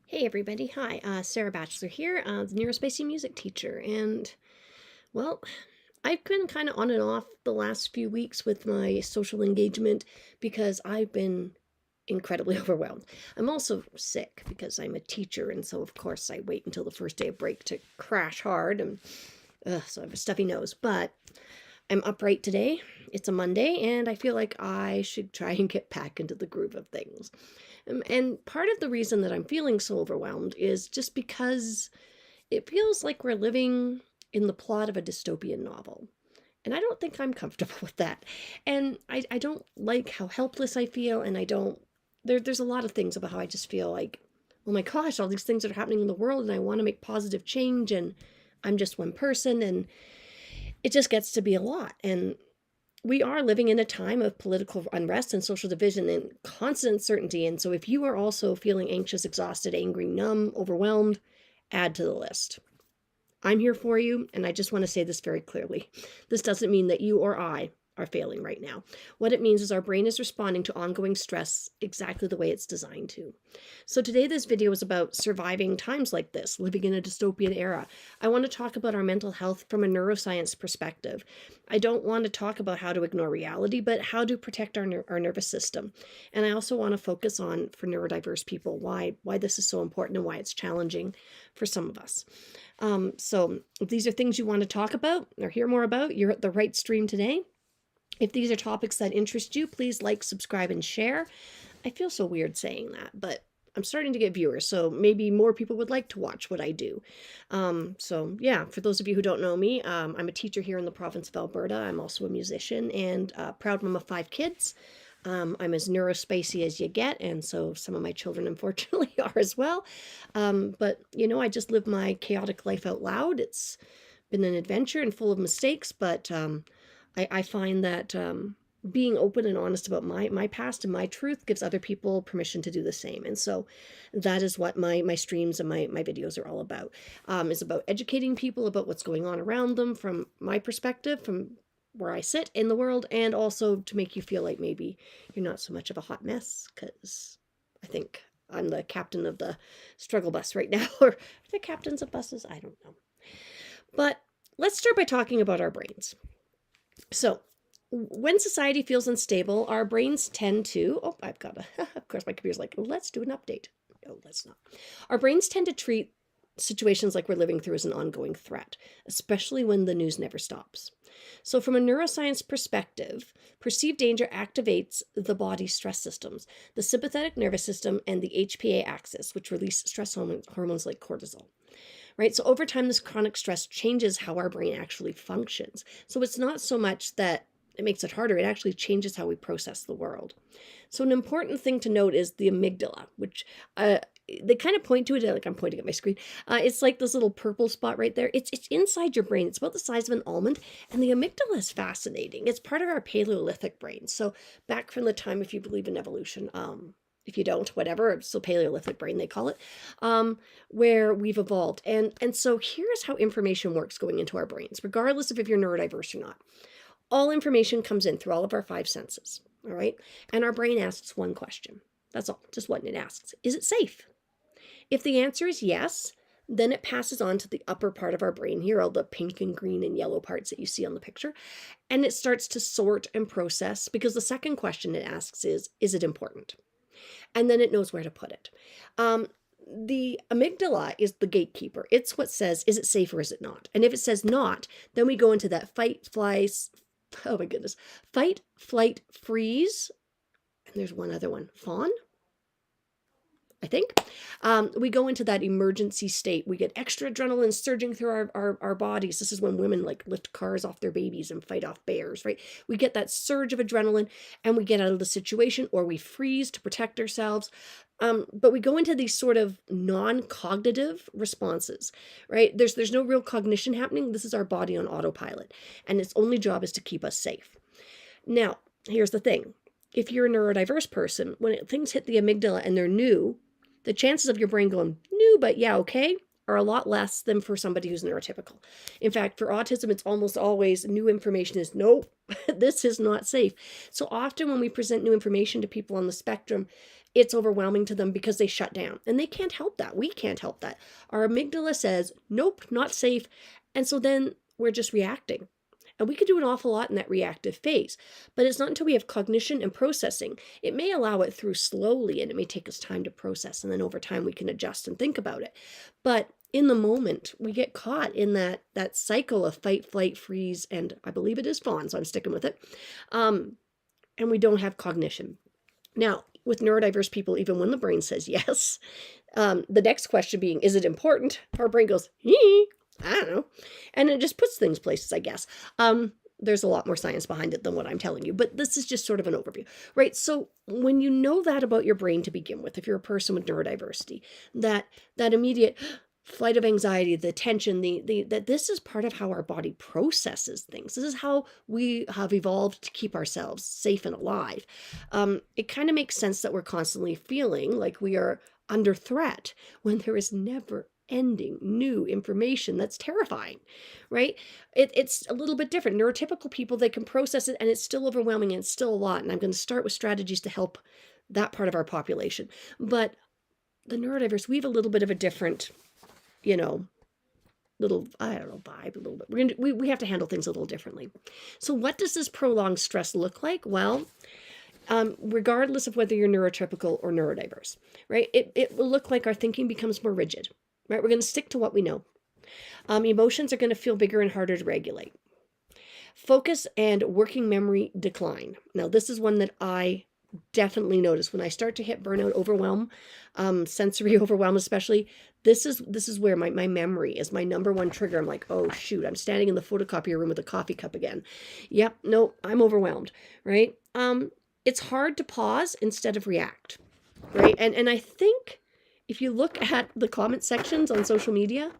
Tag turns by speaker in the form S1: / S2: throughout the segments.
S1: Hey everybody, hi, Sarah Batchelor here, the Neuro-Spicy music teacher, and, well, I've been kind of on and off the last few weeks with my social engagement because I've been incredibly overwhelmed. I'm also sick because I'm a teacher, and so of course I wait until the first day of break to crash hard, and so I have a stuffy nose, but I'm upright today. It's a Monday, and I feel like I should try and get back into the groove of things. And part of the reason that I'm feeling so overwhelmed is just because it feels like we're living in the plot of a dystopian novel. And I don't think I'm comfortable with that. And I don't like how helpless I feel, and I don't, there's a lot of things about how I just feel like, oh my gosh, all these things that are happening in the world, and I want to make positive change, and I'm just one person, and it just gets to be a lot. And we are living in a time of political unrest and social division and constant uncertainty. And so if you are also feeling anxious, exhausted, angry, numb, overwhelmed, add to the list. I'm here for you, and I just want to say this very clearly. This doesn't mean that you or I are failing right now. What it means is our brain is responding to ongoing stress exactly the way it's designed to. So today this video is about surviving times like this, living in a dystopian era. I want to talk about our mental health from a neuroscience perspective. I don't want to talk about how to ignore reality, but how to protect our nervous system. And I also want to focus on, for neurodiverse people, why this is so important and why it's challenging for some of us. So if these are things you want to talk about or hear more about, you're at the right stream today. If these are topics that interest you, please like, subscribe, and share. I feel so weird saying that, but I'm starting to get viewers, so maybe more people would like to watch what I do. So yeah, for those of you who don't know me, I'm a teacher here in the province of Alberta. I'm also a musician and a proud mom of 5 kids. I'm as neurospicy as you get, and so some of my children, unfortunately, are as well. But, I just live my chaotic life out loud. It's been an adventure and full of mistakes, but I find that being open and honest about my past and my truth gives other people permission to do the same. And so that is what my streams and my videos are all about. Is about educating people about what's going on around them from my perspective, from where I sit in the world, and also to make you feel like maybe you're not so much of a hot mess, because I think I'm the captain of the struggle bus right now, or the captains of buses, I don't know. But let's start by talking about our brains. So, when society feels unstable, our brains tend to, of course, my computer's like, let's do an update. No, let's not. Our brains tend to treat situations like we're living through as an ongoing threat, especially when the news never stops. So, from a neuroscience perspective, perceived danger activates the body's stress systems, the sympathetic nervous system, and the HPA axis, which release stress hormones like cortisol. Right? So over time, this chronic stress changes how our brain actually functions. So it's not so much that it makes it harder, it actually changes how we process the world. So an important thing to note is the amygdala, which they kind of point to it, like I'm pointing at my screen. It's like this little purple spot right there. It's inside your brain. It's about the size of an almond, and the amygdala is fascinating. It's part of our Paleolithic brain. So back from the time, if you believe in evolution, if you don't, whatever, it's still Paleolithic brain, they call it, where we've evolved. And so here's how information works going into our brains, regardless of if you're neurodiverse or not. All information comes in through all of our 5 senses, all right? And our brain asks one question. That's all, just what it asks. Is it safe? If the answer is yes, then it passes on to the upper part of our brain here, all the pink and green and yellow parts that you see on the picture, and it starts to sort and process, because the second question it asks is it important? And then it knows where to put it. The amygdala is the gatekeeper. It's what says, is it safe or is it not? And if it says not, then we go into that fight, flight, freeze. And there's one other one, fawn, I think. We go into that emergency state. We get extra adrenaline surging through our bodies. This is when women like lift cars off their babies and fight off bears, right? We get that surge of adrenaline and we get out of the situation, or we freeze to protect ourselves. But we go into these sort of non-cognitive responses, right? There's no real cognition happening. This is our body on autopilot, and its only job is to keep us safe. Now, here's the thing. If you're a neurodiverse person, when things hit the amygdala and they're new, the chances of your brain going, new, but yeah, okay, are a lot less than for somebody who's neurotypical. In fact, for autism, it's almost always new information is, nope, this is not safe. So often when we present new information to people on the spectrum, it's overwhelming to them because they shut down. And they can't help that. We can't help that. Our amygdala says, nope, not safe. And so then we're just reacting. And we can do an awful lot in that reactive phase, but it's not until we have cognition and processing. It may allow it through slowly, and it may take us time to process, and then over time we can adjust and think about it. But in the moment, we get caught in that cycle of fight, flight, freeze, and I believe it is fawn, so I'm sticking with it. And we don't have cognition. Now, with neurodiverse people, even when the brain says yes, the next question being, is it important? Our brain goes, I don't know. And it just puts things places, I guess. There's a lot more science behind it than what I'm telling you, but this is just sort of an overview, right? So when you know that about your brain to begin with, if you're a person with neurodiversity, that immediate flight of anxiety, the tension, that this is part of how our body processes things. This is how we have evolved to keep ourselves safe and alive. It kind of makes sense that we're constantly feeling like we are under threat when there is never ending new information that's terrifying, right? It's a little bit different. Neurotypical people, they can process it and it's still overwhelming and it's still a lot. And I'm going to start with strategies to help that part of our population. But the neurodiverse, we have a little bit of a different, little, I don't know, vibe a little bit. We have to handle things a little differently. So what does this prolonged stress look like? Well, regardless of whether you're neurotypical or neurodiverse, right? It will look like our thinking becomes more rigid. Right? We're going to stick to what we know. Emotions are going to feel bigger and harder to regulate. Focus and working memory decline. Now, this is one that I definitely notice when I start to hit burnout, overwhelm, sensory overwhelm especially. This is where my memory is my number one trigger. I'm like, oh shoot, I'm standing in the photocopier room with a coffee cup again. Yep, no, I'm overwhelmed, right? It's hard to pause instead of react, right? And I think if you look at the comment sections on social media,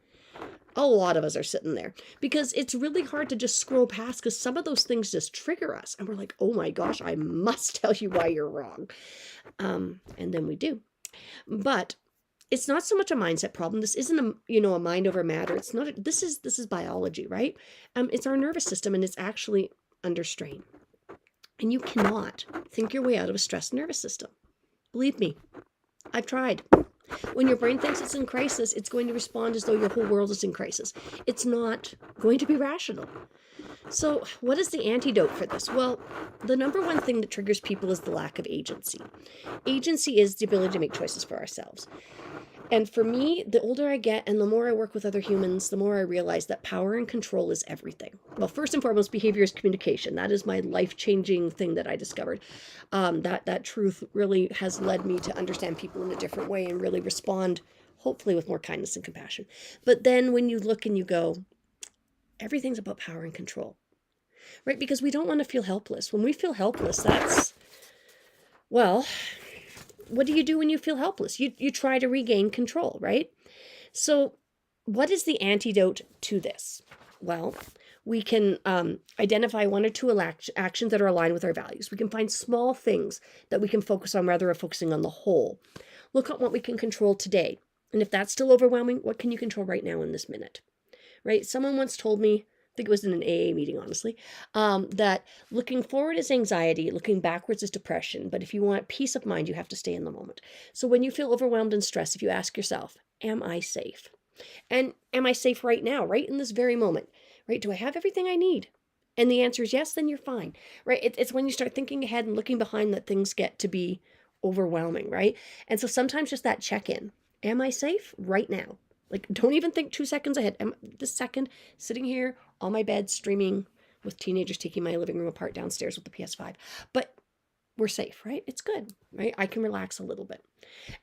S1: a lot of us are sitting there because it's really hard to just scroll past because some of those things just trigger us. And we're like, oh my gosh, I must tell you why you're wrong. And then we do. But it's not so much a mindset problem. This isn't a mind over matter. It's not. This is biology, right? It's our nervous system and it's actually under strain. And you cannot think your way out of a stressed nervous system. Believe me, I've tried. When your brain thinks it's in crisis, it's going to respond as though your whole world is in crisis. It's not going to be rational. So what is the antidote for this? Well, the number one thing that triggers people is the lack of agency. Agency is the ability to make choices for ourselves. And for me, the older I get and the more I work with other humans, the more I realize that power and control is everything. Well, first and foremost, behavior is communication. That is my life-changing thing that I discovered. That truth really has led me to understand people in a different way and really respond, hopefully with more kindness and compassion. But then when you look and you go, everything's about power and control, right? Because we don't want to feel helpless. When we feel helpless, what do you do when you feel helpless? You try to regain control, right? So what is the antidote to this? Well, we can identify one or two actions that are aligned with our values. We can find small things that we can focus on rather than focusing on the whole. Look at what we can control today. And if that's still overwhelming, what can you control right now in this minute? Right? Someone once told me, I think it was in an AA meeting, honestly, that looking forward is anxiety, looking backwards is depression. But if you want peace of mind, you have to stay in the moment. So when you feel overwhelmed and stressed, if you ask yourself, am I safe? And am I safe right now, right in this very moment? Right? Do I have everything I need? And the answer is yes, then you're fine, right? It's when you start thinking ahead and looking behind that things get to be overwhelming, right? And so sometimes just that check-in, am I safe right now? Like, don't even think 2 seconds ahead. This second, sitting here on my bed, streaming with teenagers taking my living room apart downstairs with the PS5. But we're safe, right? It's good, right? I can relax a little bit.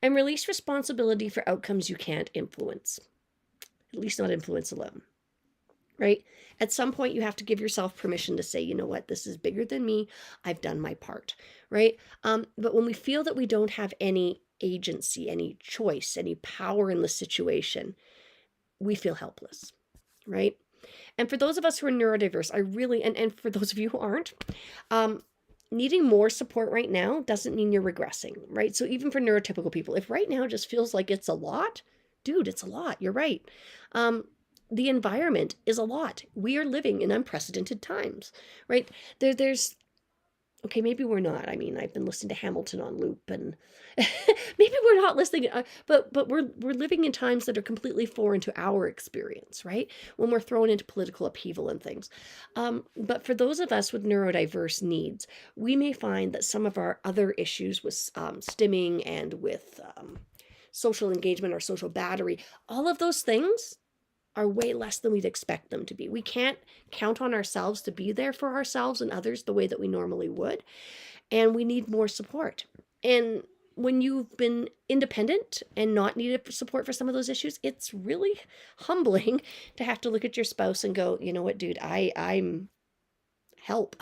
S1: And release responsibility for outcomes you can't influence. At least not influence alone, right? At some point, you have to give yourself permission to say, you know what, this is bigger than me. I've done my part, right? But when we feel that we don't have any agency, any choice, any power in the situation, we feel helpless, right? And for those of us who are neurodiverse, I really, and for those of you who aren't, needing more support right now doesn't mean you're regressing, right? So even for neurotypical people, if right now just feels like it's a lot, dude, it's a lot. You're right. The environment is a lot. We are living in unprecedented times, right? There's Okay, maybe we're not. I mean, I've been listening to Hamilton on loop, and maybe we're not listening. But we're living in times that are completely foreign to our experience, right? When we're thrown into political upheaval and things. But for those of us with neurodiverse needs, we may find that some of our other issues with stimming and with social engagement or social battery, all of those things are way less than we'd expect them to be. We can't count on ourselves to be there for ourselves and others the way that we normally would. And we need more support. And when you've been independent and not needed support for some of those issues, it's really humbling to have to look at your spouse and go, you know what, dude, I'm help.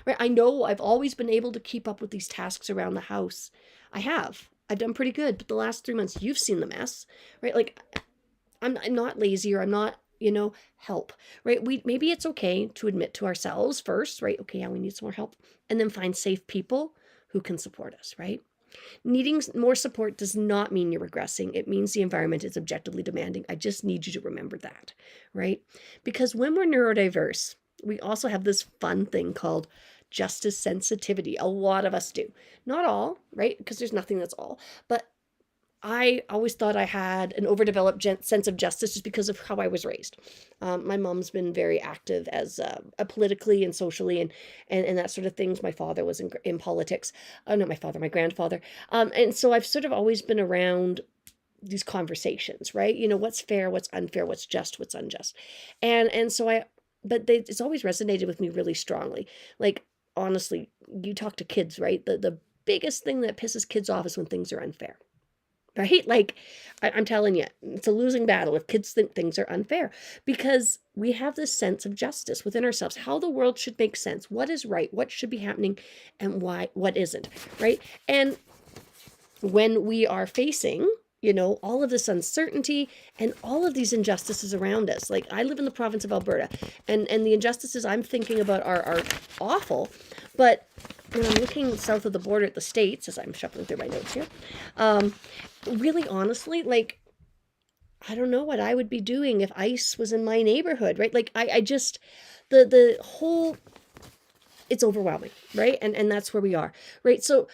S1: Right? I know I've always been able to keep up with these tasks around the house. I have. I've done pretty good, but the last 3 months, you've seen the mess, right? Like, I'm not lazy, or I'm not, help, right? Maybe it's okay to admit to ourselves first, right? Okay, yeah, we need some more help, and then find safe people who can support us, right? Needing more support does not mean you're regressing. It means the environment is objectively demanding. I just need you to remember that, right? Because when we're neurodiverse, we also have this fun thing called justice sensitivity. A lot of us do. Not all, right? Because there's nothing that's all. But I always thought I had an overdeveloped sense of justice just because of how I was raised. My mom's been very active as politically and socially and that sort of things. My father was in politics. Oh, not my father, my grandfather. And so I've sort of always been around these conversations, right? What's fair, what's unfair, what's just, what's unjust. And so it's always resonated with me really strongly. Like, honestly, you talk to kids, right? The biggest thing that pisses kids off is when things are unfair. Right? Like, I'm telling you, it's a losing battle if kids think things are unfair, because we have this sense of justice within ourselves, how the world should make sense, what is right, what should be happening, and what isn't, right? And when we are facing, all of this uncertainty and all of these injustices around us, like, I live in the province of Alberta, and the injustices I'm thinking about are awful, but when I'm looking south of the border at the States, as I'm shuffling through my notes here, really honestly, like, I don't know what I would be doing if ICE was in my neighborhood, right? Like, I just, the whole, it's overwhelming, right? And that's where we are, right? So,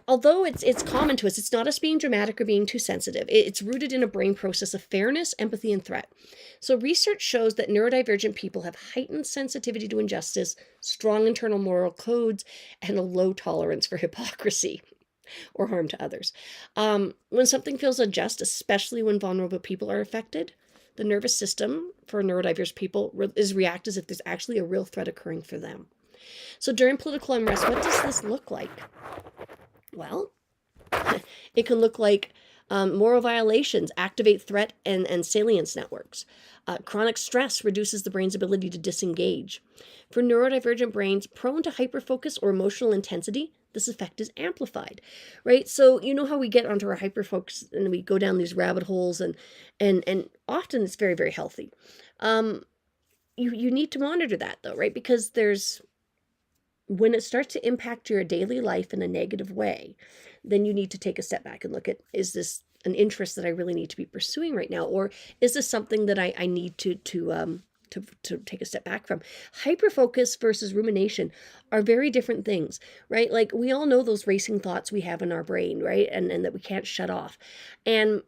S1: although it's common to us, it's not us being dramatic or being too sensitive. It's rooted in a brain process of fairness, empathy, and threat. So research shows that neurodivergent people have heightened sensitivity to injustice, strong internal moral codes, and a low tolerance for hypocrisy or harm to others. When something feels unjust, especially when vulnerable people are affected, the nervous system for neurodiverse people is react as if there's actually a real threat occurring for them. So during political unrest, what does this look like? Well, it can look like moral violations activate threat and salience networks. Chronic stress reduces the brain's ability to disengage. For neurodivergent brains prone to hyperfocus or emotional intensity, this effect is amplified, right? So you know how we get onto our hyperfocus and we go down these rabbit holes, and often it's very, very healthy. You need to monitor that though, right? Because when it starts to impact your daily life in a negative way, then you need to take a step back and look at, is this an interest that I really need to be pursuing right now? Or is this something that I need to take a step back from? Hyperfocus versus rumination are very different things, right? Like, we all know those racing thoughts we have in our brain, right? And that we can't shut off. And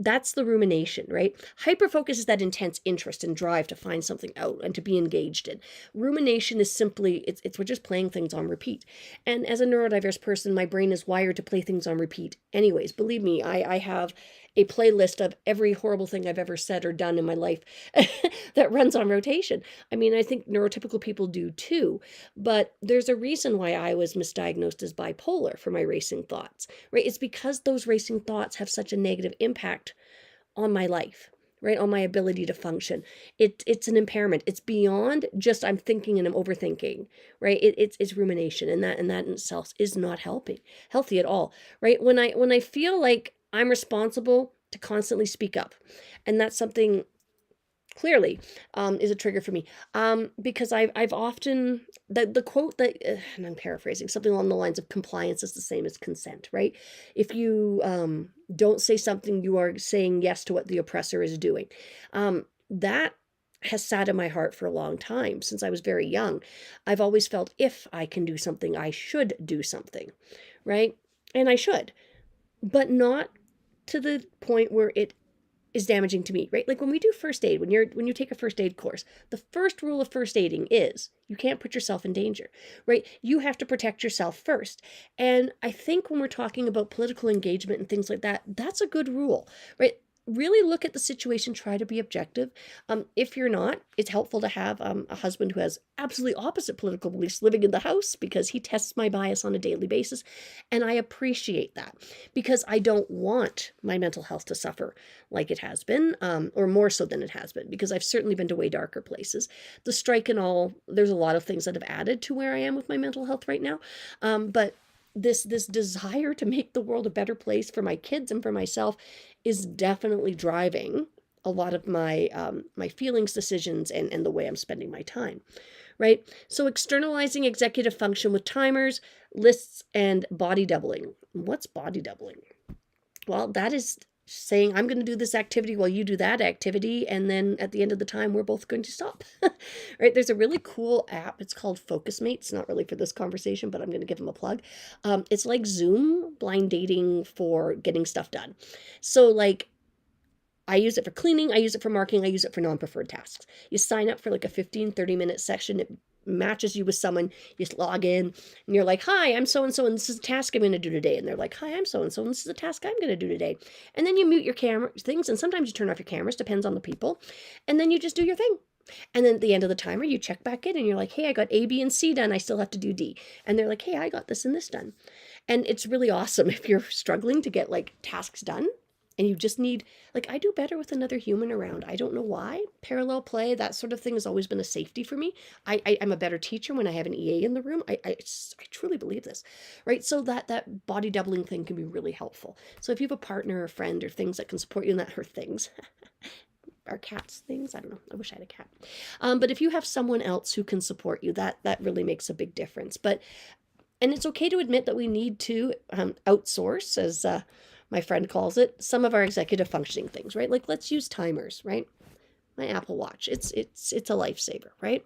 S1: that's the rumination, right? Hyperfocus is that intense interest and drive to find something out and to be engaged in. Rumination is simply, it's we're just playing things on repeat. And as a neurodiverse person, my brain is wired to play things on repeat. Anyways, believe me, I have a playlist of every horrible thing I've ever said or done in my life that runs on rotation. I mean, I think neurotypical people do too, but there's a reason why I was misdiagnosed as bipolar for my racing thoughts, right? It's because those racing thoughts have such a negative impact on my life, right? On my ability to function. It's an impairment. It's beyond just I'm thinking and I'm overthinking, right? It's rumination, and that in itself is not healthy at all, right? When I feel like I'm responsible to constantly speak up, and that's something clearly is a trigger for me, because I've often, the quote that, and I'm paraphrasing, something along the lines of compliance is the same as consent, right? If you don't say something, you are saying yes to what the oppressor is doing. That has sat in my heart for a long time since I was very young. I've always felt if I can do something, I should do something, right? And I should, but not to the point where it is damaging to me, right? Like when we do first aid, when you take a first aid course, the first rule of first aiding is you can't put yourself in danger, right? You have to protect yourself first. And I think when we're talking about political engagement and things like that, that's a good rule, right? Really look at the situation, try to be objective. If you're not, it's helpful to have a husband who has absolutely opposite political beliefs living in the house because he tests my bias on a daily basis. And I appreciate that because I don't want my mental health to suffer like it has been, or more so than it has been, because I've certainly been to way darker places. The strike and all, there's a lot of things that have added to where I am with my mental health right now. But this desire to make the world a better place for my kids and for myself is definitely driving a lot of my feelings, decisions, and the way I'm spending my time, right? So externalizing executive function with timers, lists, and body doubling. What's body doubling? Well, that is saying I'm going to do this activity while you do that activity, and then at the end of the time we're both going to stop. Right? There's a really cool app. It's called FocusMate. It's not really for this conversation, but I'm going to give them a plug. It's like Zoom blind dating for getting stuff done. So like I use it for cleaning, I use it for marking, I use it for non-preferred tasks. You sign up for like a 15-30 minute session. It matches you with someone. You just log in and you're like, hi, I'm so-and-so and this is a task I'm going to do today. And they're like, hi, I'm so-and-so and this is a task I'm going to do today. And then you mute your camera things, and sometimes you turn off your cameras, depends on the people. And then you just do your thing. And then at the end of the timer, you check back in and you're like, hey, I got A, B, and C done. I still have to do D. And they're like, hey, I got this and this done. And it's really awesome if you're struggling to get like tasks done and you just need, like, I do better with another human around. I don't know why. Parallel play, that sort of thing has always been a safety for me. I'm a better teacher when I have an EA in the room. I truly believe this, right? So that body doubling thing can be really helpful. So if you have a partner or friend or things that can support you in that, or things, our cats things, I don't know, I wish I had a cat. But if you have someone else who can support you, that really makes a big difference. And it's okay to admit that we need to outsource, as my friend calls it, some of our executive functioning things, right? Like let's use timers, right? My Apple Watch, it's a lifesaver, right?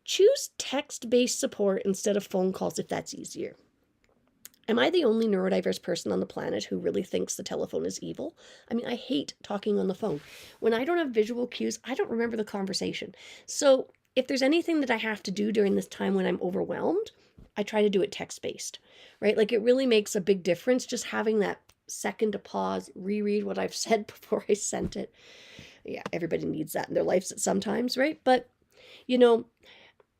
S1: Choose text-based support instead of phone calls if that's easier. Am I the only neurodiverse person on the planet who really thinks the telephone is evil? I mean, I hate talking on the phone. When I don't have visual cues, I don't remember the conversation. So if there's anything that I have to do during this time when I'm overwhelmed, I try to do it text-based, right? Like it really makes a big difference just having that second to pause, reread what I've said before I sent it. Yeah, everybody needs that in their lives at sometimes, right? But, you know,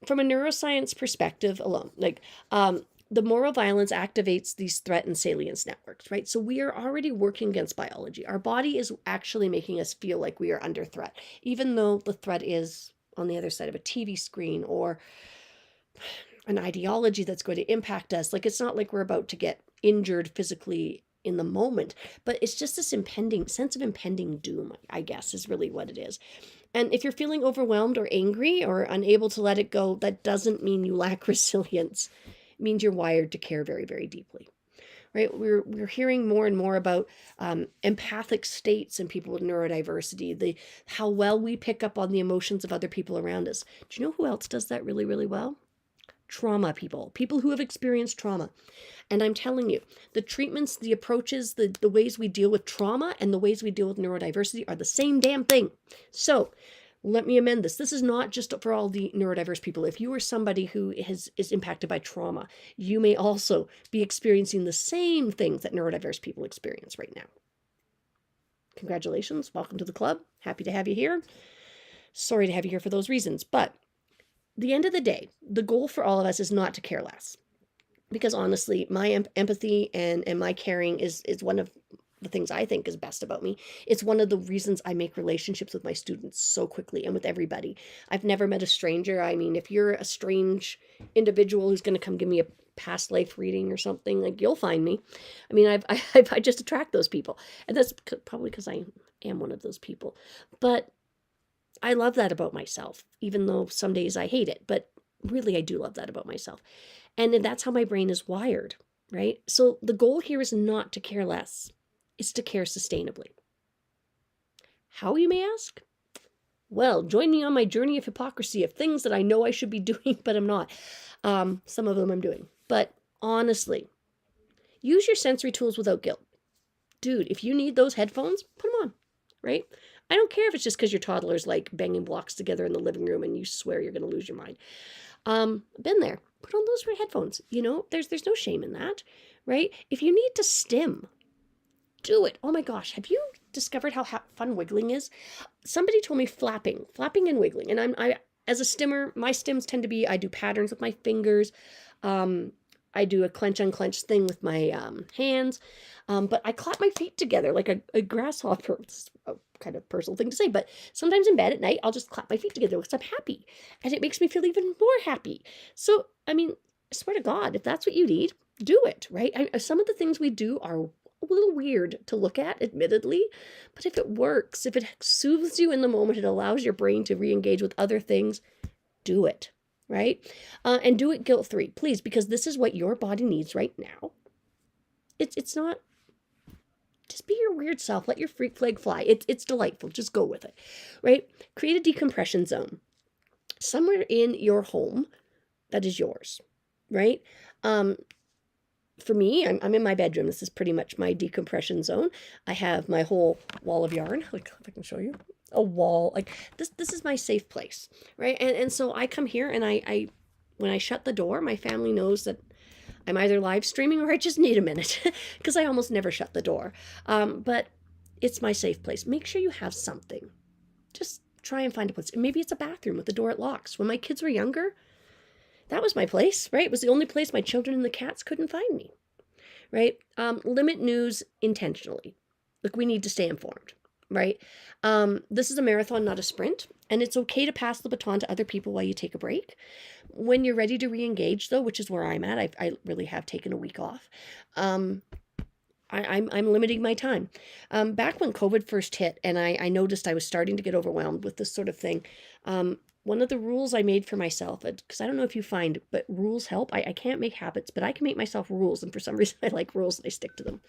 S1: from a neuroscience perspective alone, like the moral violence activates these threat and salience networks, right? So we are already working against biology. Our body is actually making us feel like we are under threat, even though the threat is on the other side of a TV screen or an ideology that's going to impact us. Like it's not like we're about to get injured physically in the moment, but it's just this impending sense of impending doom, I guess, is really what it is. And if you're feeling overwhelmed or angry or unable to let it go, that doesn't mean you lack resilience. It means you're wired to care very, very deeply. Right? We're hearing more and more about empathic states in people with neurodiversity, how well we pick up on the emotions of other people around us. Do you know who else does that really, really well? Trauma people who have experienced trauma. And I'm telling you, the treatments, the approaches, the ways we deal with trauma and the ways we deal with neurodiversity are the same damn thing. So let me amend this. This is not just for all the neurodiverse people. If you are somebody who is impacted by trauma, you may also be experiencing the same things that neurodiverse people experience right now. Congratulations. Welcome to the club. Happy to have you here. Sorry to have you here for those reasons. But the end of the day, the goal for all of us is not to care less. Because honestly, my empathy and my caring is one of the things I think is best about me. It's one of the reasons I make relationships with my students so quickly and with everybody. I've never met a stranger. I mean, if you're a strange individual who's going to come give me a past life reading or something, like you'll find me. I mean, I just attract those people. And that's probably because I am one of those people. But I love that about myself, even though some days I hate it. But really, I do love that about myself. And that's how my brain is wired, right? So the goal here is not to care less. It's to care sustainably. How, you may ask? Well, join me on my journey of hypocrisy of things that I know I should be doing, but I'm not. Some of them I'm doing. But honestly, use your sensory tools without guilt. Dude, if you need those headphones, put them on, right? I don't care if it's just because your toddler's like banging blocks together in the living room and you swear you're going to lose your mind. Been there. Put on those headphones. There's no shame in that, right? If you need to stim, do it. Oh my gosh, have you discovered how fun wiggling is? Somebody told me flapping and wiggling, and I as a stimmer, my stims tend to be I do patterns with my fingers. I do a clench unclench thing with my hands, but I clap my feet together like a grasshopper. It's a kind of personal thing to say, but sometimes in bed at night I'll just clap my feet together because I'm happy, and it makes me feel even more happy. So I mean, I swear to God, if that's what you need, do it. Right? Some of the things we do are a little weird to look at, admittedly, but if it works, if it soothes you in the moment, it allows your brain to re-engage with other things, do it, right? And do it guilt-free, please, because this is what your body needs right now. It's not, just be your weird self, let your freak flag fly. It's delightful, just go with it, right? Create a decompression zone somewhere in your home that is yours, right? For me, I'm in my bedroom. This is pretty much my decompression zone. I have my whole wall of yarn. Like, if I can show you a wall, like this is my safe place, right? And so I come here and I when I shut the door, my family knows that I'm either live streaming or I just need a minute because I almost never shut the door. But it's my safe place. Make sure you have something. Just try and find a place. Maybe it's a bathroom with the door it locks. When my kids were younger, that was my place, right? It was the only place my children and the cats couldn't find me, right? Limit news intentionally. Like, we need to stay informed, right? This is a marathon, not a sprint, and it's okay to pass the baton to other people while you take a break. When you're ready to re-engage, though, which is where I'm at, I really have taken a week off. I'm limiting my time. Back when COVID first hit, and I noticed I was starting to get overwhelmed with this sort of thing. One of the rules I made for myself, because I don't know if you find, but rules help. I can't make habits, but I can make myself rules. And for some reason, I like rules and I stick to them.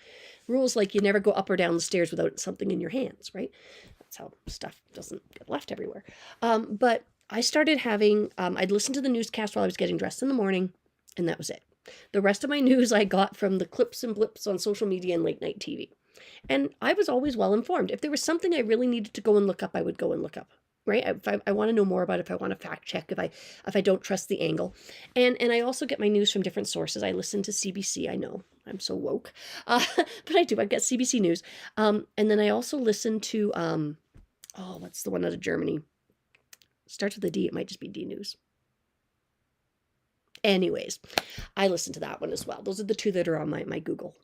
S1: Rules like you never go up or down the stairs without something in your hands, right? That's how stuff doesn't get left everywhere. But I started having, I'd listen to the newscast while I was getting dressed in the morning, and that was it. The rest of my news I got from the clips and blips on social media and late night TV. And I was always well informed. If there was something I really needed to go and look up, I would go and look up. Right? If I want to know more about it, if I want to fact check, if I don't trust the angle. And I also get my news from different sources. I listen to CBC. I know I'm so woke, but I do. I get CBC News. And then I also listen to, what's the one out of Germany? Starts with a D. It might just be D News. Anyways, I listen to that one as well. Those are the two that are on my Google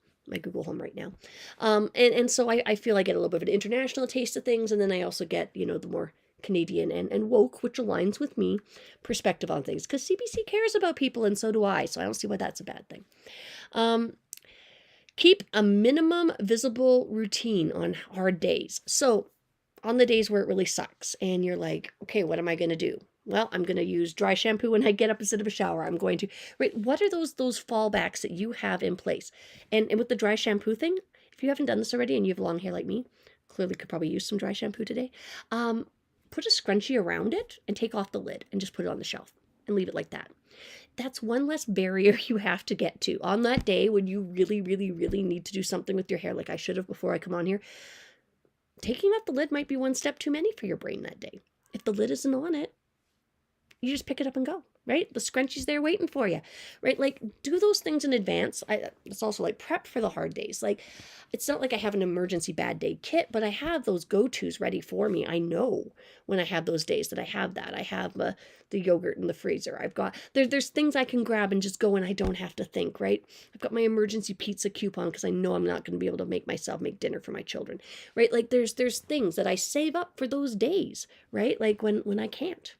S1: Home right now. And so I feel I get a little bit of an international taste of things. And then I also get, the more Canadian and woke, which aligns with me, perspective on things. Because CBC cares about people and so do I. So I don't see why that's a bad thing. Keep a minimum visible routine on hard days. So on the days where it really sucks and you're like, okay, what am I going to do? Well, I'm going to use dry shampoo when I get up instead of a shower. I'm going to, right? What are those fallbacks that you have in place? And with the dry shampoo thing, if you haven't done this already and you have long hair like me, clearly could probably use some dry shampoo today. Put a scrunchie around it and take off the lid and just put it on the shelf and leave it like that. That's one less barrier you have to get to. On that day when you really, really, really need to do something with your hair, like I should have before I come on here, taking off the lid might be one step too many for your brain that day. If the lid isn't on it, you just pick it up and go, right? The scrunchie's there waiting for you, right? Like, do those things in advance. It's also like prep for the hard days. Like, it's not like I have an emergency bad day kit, but I have those go-tos ready for me. I know when I have those days that I have that. I have the yogurt in the freezer. I've got, there's things I can grab and just go and I don't have to think, right? I've got my emergency pizza coupon because I know I'm not going to be able to make dinner for my children, right? Like, there's things that I save up for those days, right? Like when I can't.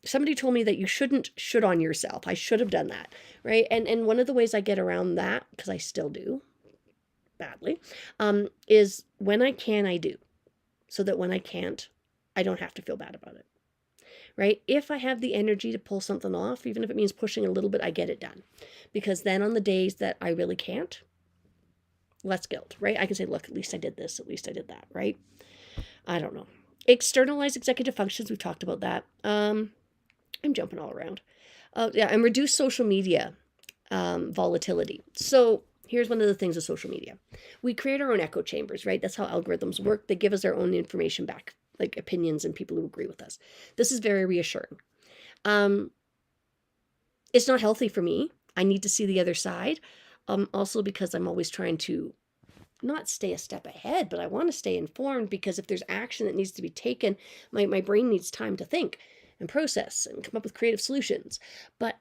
S1: Somebody told me that you shouldn't should on yourself. I should have done that, right? And one of the ways I get around that, because I still do badly, is when I can, I do. So that when I can't, I don't have to feel bad about it, right? If I have the energy to pull something off, even if it means pushing a little bit, I get it done. Because then on the days that I really can't, less guilt, right? I can say, look, at least I did this, at least I did that, right? I don't know. Externalize executive functions. We've talked about that. I'm jumping all around. Yeah, and reduce social media volatility. So here's one of the things with social media. We create our own echo chambers, right? That's how algorithms work. They give us our own information back, like opinions and people who agree with us. This is very reassuring. It's not healthy for me. I need to see the other side. Also because I'm always trying to not stay a step ahead, but I want to stay informed, because if there's action that needs to be taken, my brain needs time to think and process and come up with creative solutions. But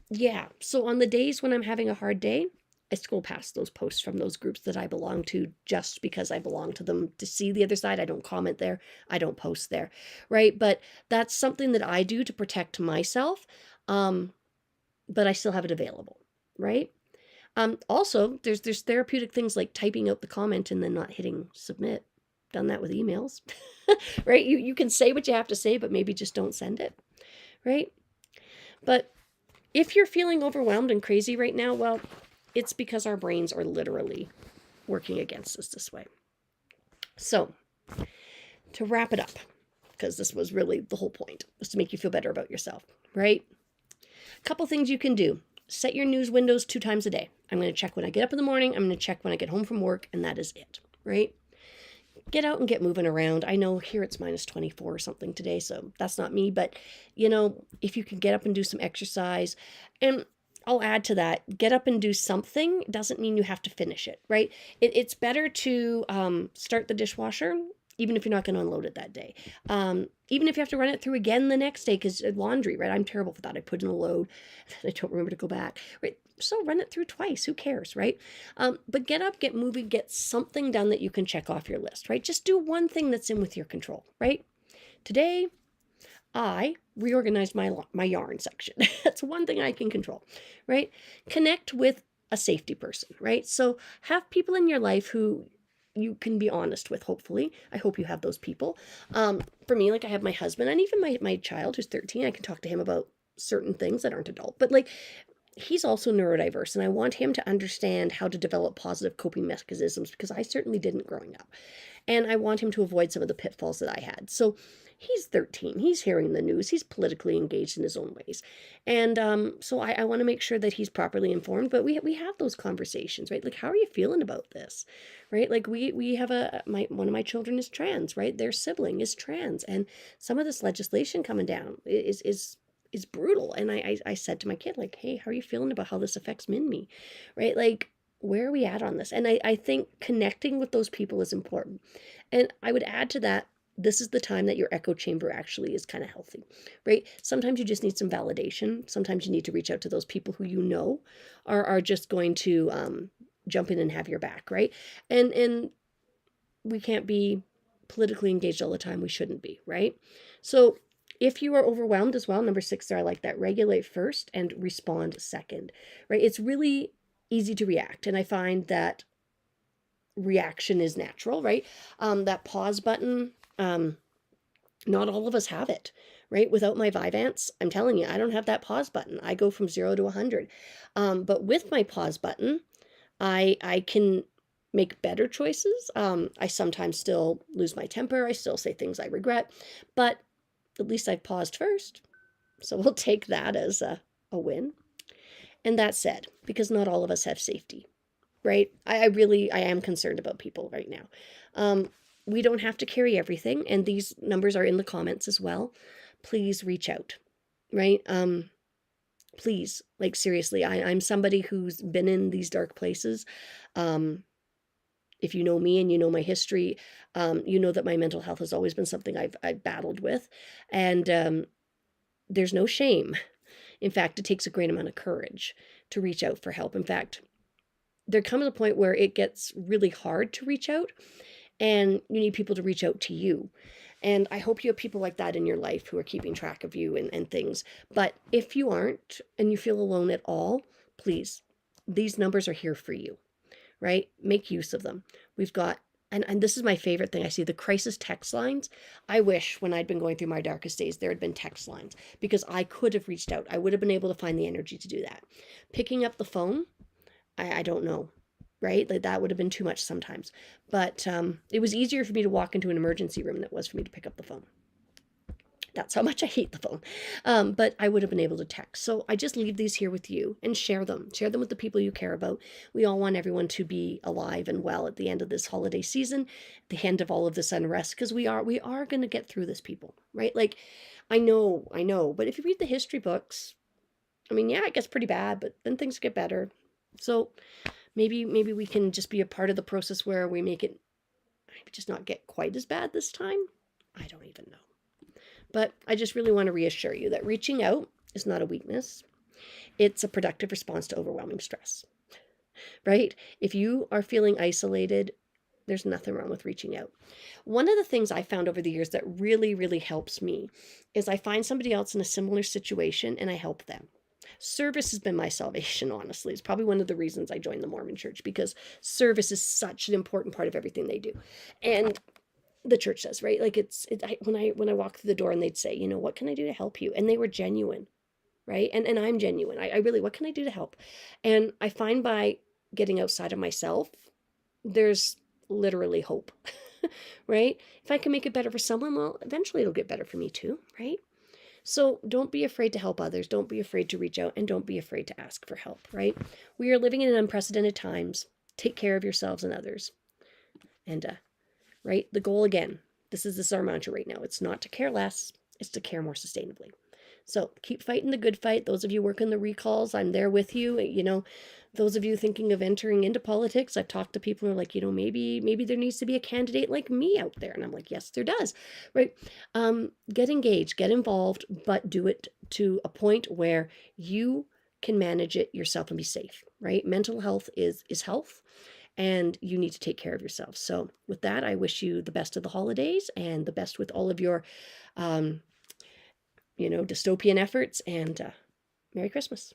S1: yeah, so on the days when I'm having a hard day, I scroll past those posts from those groups that I belong to just because I belong to them to see the other side. I don't comment there. I don't post there, right? But that's something that I do to protect myself, but I still have it available, right? Also, there's therapeutic things like typing out the comment and then not hitting submit. Done that with emails, right? You can say what you have to say, but maybe just don't send it, right? But if you're feeling overwhelmed and crazy right now, well, it's because our brains are literally working against us this way. So, to wrap it up, because this was really the whole point, was to make you feel better about yourself, right? A couple things you can do. Set your news windows 2 times a day. I'm going to check when I get up in the morning. I'm going to check when I get home from work, and that is it, right? Get out and get moving around. I know here it's minus 24 or something today, so that's not me. But, if you can get up and do some exercise, and I'll add to that, get up and do something doesn't mean you have to finish it, right? It's better to start the dishwasher, even if you're not going to unload it that day. Even if you have to run it through again the next day, because laundry, right? I'm terrible for that. I put in a load, I don't remember to go back, right? So run it through twice. Who cares, right? But get up, get moving, get something done that you can check off your list, right? Just do one thing that's in with your control, right? Today, I reorganized my yarn section. That's one thing I can control, right? Connect with a safety person, right? So have people in your life who you can be honest with, hopefully. I hope you have those people. For me, like I have my husband and even my child who's 13. I can talk to him about certain things that aren't adult, but like he's also neurodiverse, and I want him to understand how to develop positive coping mechanisms, because I certainly didn't growing up. And I want him to avoid some of the pitfalls that I had. So he's 13. He's hearing the news. He's politically engaged in his own ways. And so I want to make sure that he's properly informed. But we have those conversations, right? Like, how are you feeling about this, right? Like we have one of my children is trans, right? Their sibling is trans. And some of this legislation coming down is brutal. And I said to my kid, like, hey, how are you feeling about how this affects Minmi, right? Like, where are we at on this? And I think connecting with those people is important. And I would add to that, this is the time that your echo chamber actually is kind of healthy, right? Sometimes you just need some validation. Sometimes you need to reach out to those people who you know are just going to jump in and have your back, right? And we can't be politically engaged all the time. We shouldn't be, right? So if you are overwhelmed as well, number 6 there, I like that. Regulate first and respond second, right? It's really easy to react. And I find that reaction is natural, right? That pause button, not all of us have it, right? Without my Vyvanse, I'm telling you, I don't have that pause button. I go from 0 to 100. But with my pause button, I can make better choices. I sometimes still lose my temper. I still say things I regret, but at least I've paused first. So we'll take that as a win. And that said, because not all of us have safety, right? I am concerned about people right now. We don't have to carry everything. And these numbers are in the comments as well. Please reach out, right? Please, like seriously, I'm somebody who's been in these dark places. If you know me and you know my history, you know that my mental health has always been something I've battled with. And there's no shame. In fact, it takes a great amount of courage to reach out for help. In fact, there comes a point where it gets really hard to reach out, and you need people to reach out to you. And I hope you have people like that in your life who are keeping track of you and things. But if you aren't and you feel alone at all, please, these numbers are here for you, right? Make use of them. We've got, and this is my favorite thing, I see the crisis text lines. I wish when I'd been going through my darkest days, there had been text lines, because I could have reached out. I would have been able to find the energy to do that. Picking up the phone, I don't know. right? Like that would have been too much sometimes. But it was easier for me to walk into an emergency room than it was for me to pick up the phone. That's how much I hate the phone. But I would have been able to text. So I just leave these here with you and share them. Share them with the people you care about. We all want everyone to be alive and well at the end of this holiday season, the end of all of this unrest, because we are going to get through this, people, right? Like, I know. But if you read the history books, I mean, yeah, it gets pretty bad, but then things get better. So maybe we can just be a part of the process where we make it maybe just not get quite as bad this time. I don't even know. But I just really want to reassure you that reaching out is not a weakness. It's a productive response to overwhelming stress, right? If you are feeling isolated, there's nothing wrong with reaching out. One of the things I found over the years that really, really helps me is I find somebody else in a similar situation and I help them. Service has been my salvation, honestly. It's probably one of the reasons I joined the Mormon church, because service is such an important part of everything they do. And the church says, right? Like when I walk through the door and they'd say, what can I do to help you? And they were genuine, right? And I'm genuine. I really, what can I do to help? And I find by getting outside of myself, there's literally hope, right? If I can make it better for someone, well, eventually it'll get better for me too, right? So don't be afraid to help others. Don't be afraid to reach out, and don't be afraid to ask for help, right? We are living in unprecedented times. Take care of yourselves and others. And right? The goal, again, this is our mantra right now. It's not to care less, it's to care more sustainably. So keep fighting the good fight. Those of you working the recalls, I'm there with you. Those of you thinking of entering into politics, I've talked to people who are like, maybe there needs to be a candidate like me out there. And I'm like, yes, there does, right? Get engaged, get involved, but do it to a point where you can manage it yourself and be safe, right? Mental health is health, and you need to take care of yourself. So with that, I wish you the best of the holidays and the best with all of your, dystopian efforts, and Merry Christmas.